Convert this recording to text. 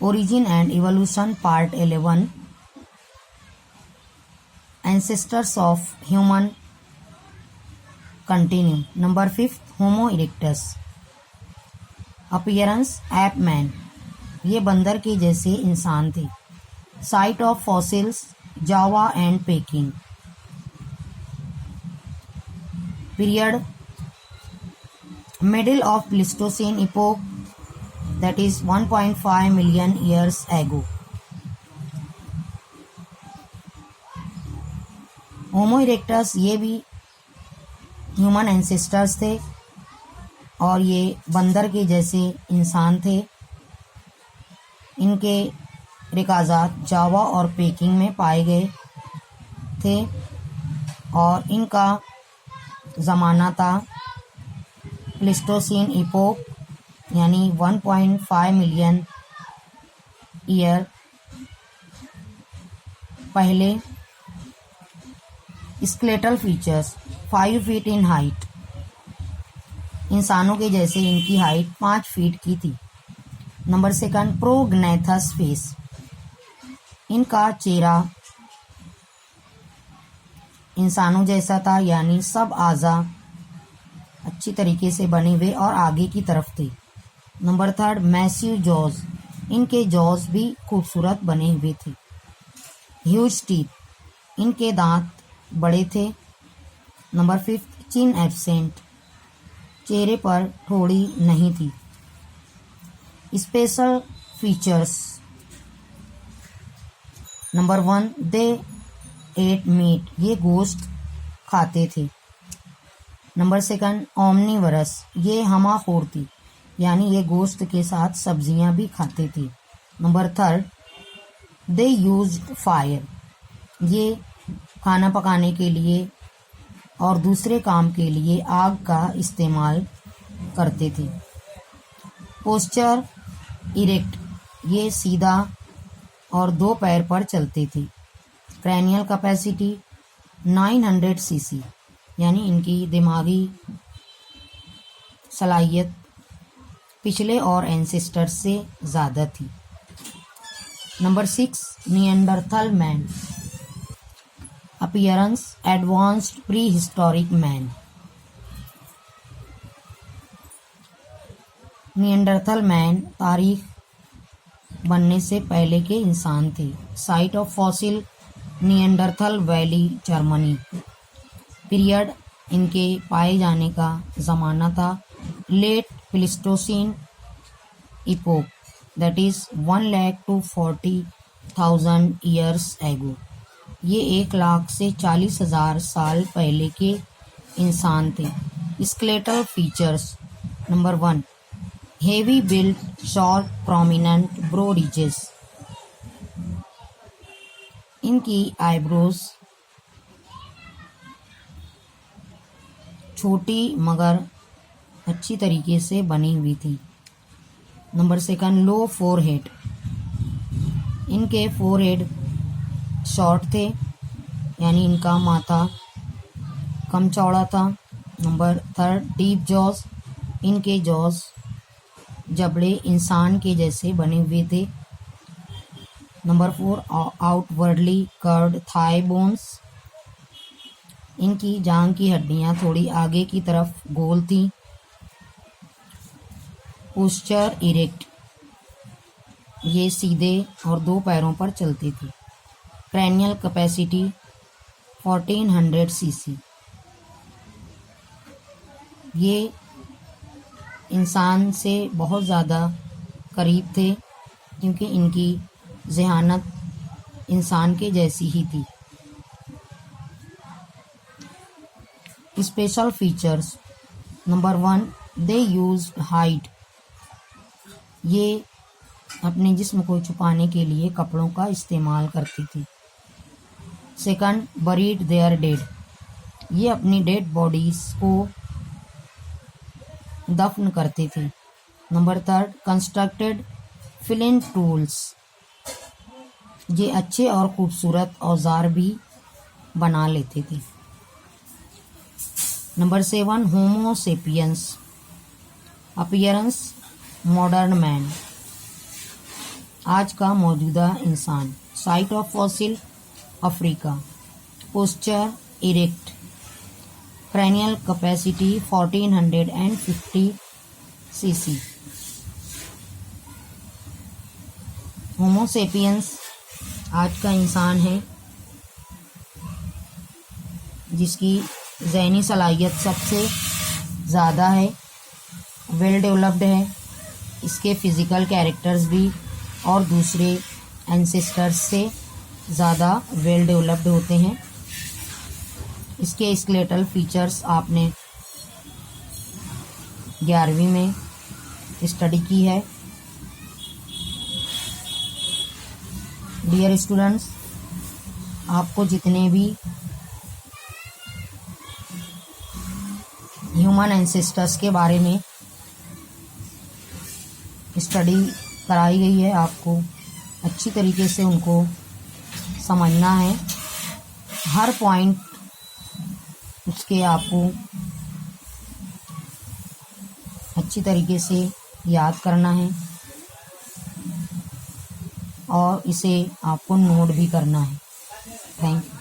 Origin and Evolution Part 11. Ancestors of Human Continue. Number 5, Homo erectus. Appearance, ape man. ये बंदर के जैसे इंसान थे. Site of fossils, Java and Peking. Period, middle of Pleistocene epoch, that is 1.5 million years ago. Homo erectus ये भी human ancestors थे और ये बंदर के जैसे इंसान थे. इनके रिकाजात जावा और पेकिंग में पाए गए थे और इनका ज़माना था प्लेस्टोसीन इपोक यानी 1.5 मिलियन ईयर पहले. Skeletal features, 5 feet in height. इंसानों के जैसे इनकी हाइट 5 फीट की थी. Number 2, prognathous face. इनका चेहरा इंसानों जैसा था यानी सब आज़ा अच्छी तरीके से बने हुए और आगे की तरफ थे. Number 3, massive jaws. इनके जॉज भी खूबसूरत बने हुए थे. Huge teeth. इनके दांत बड़े थे. नंबर 5, चिन एब्सेंट. चेहरे पर ठोड़ी नहीं थी. Special features. नंबर 1, दे एट मीट. ये गोश्त खाते थे. Number 2, omnivorous. ये हमाखोर थी यानी ये गोश्त के साथ सब्जियां भी खाते थे. Number 3, they used fire. ये खाना पकाने के लिए और दूसरे काम के लिए आग का इस्तेमाल करते थे. Posture erect. ये सीधा और 2 पैर पर चलते थे. क्रैनियल कैपेसिटी 900 सीसी यानी इनकी दिमागी सलाहियत पिछले और एंसेस्टर्स से ज़्यादा थी. Number 6, Neanderthal man. Appearance, advanced prehistoric man. Neanderthal man तारीख बनने से पहले के इंसान थे. Site of fossil, Neanderthal valley, Germany. Period, इनके पाए जाने का ज़माना था late Pleistocene epoch, that is 1,00,000 to 40,000 years ago. ये 1,00,000 से 40,000 साल पहले के इंसान थे. Skeletal features. Number 1, heavy built, short, prominent brow ridges. इनकी आईब्रोज छोटी मगर अच्छी तरीके से बनी हुई थी. Number 2, low forehead. इनके फोरहेड शॉर्ट थे यानी इनका माथा कम चौड़ा था. Number 3, deep jaws. इनके जॉज जबड़े इंसान के जैसे बने हुए थे. Number 4, outwardly curved thigh bones. इनकी जांघ की हड्डियां थोड़ी आगे की तरफ गोल थी. Posture erect. ये सीधे और 2 पैरों पर चलते थे. Cranial capacity 1400 CC. ये इंसान से बहुत ज़्यादा करीब थे क्योंकि इनकी ज़हानत इंसान के जैसी ही थी. Special features. Number 1, they used hide. ये अपने जिस्म को छुपाने के लिए कपड़ों का इस्तेमाल करती थी. 2, बरीड देयर डेड. ये अपनी डेड बॉडीज को दफन करते थे. Number 3, constructed flint tools. ये अच्छे और खूबसूरत औजार भी बना लेते थे. नंबर 7, होमो सेपियंस. Appearance, modern man. आज का मौजूदा इंसान। Site of fossil Africa. Posture erect. cranial capacity 1450 cc। Homo sapiens आज का इंसान है जिसकी ज़हनी सलाहियत सबसे ज़्यादा है, वेल डेवलप्ड है। इसके फिज़िकल कैरेक्टर्स भी और दूसरे एंसेस्टर्स से ज़्यादा वेल डेवलप्ड होते हैं। इसके स्केलेटल फीचर्स आपने 11वीं में स्टडी की है। डियर स्टूडेंट्स, आपको जितने भी ह्यूमन एंसेस्टर्स के बारे में स्टडी कराई गई है, आपको अच्छी तरीके से उनको समझना है। हर पॉइंट उसके आपको अच्छी तरीके से याद करना है और इसे आपको नोट भी करना है। Thank you.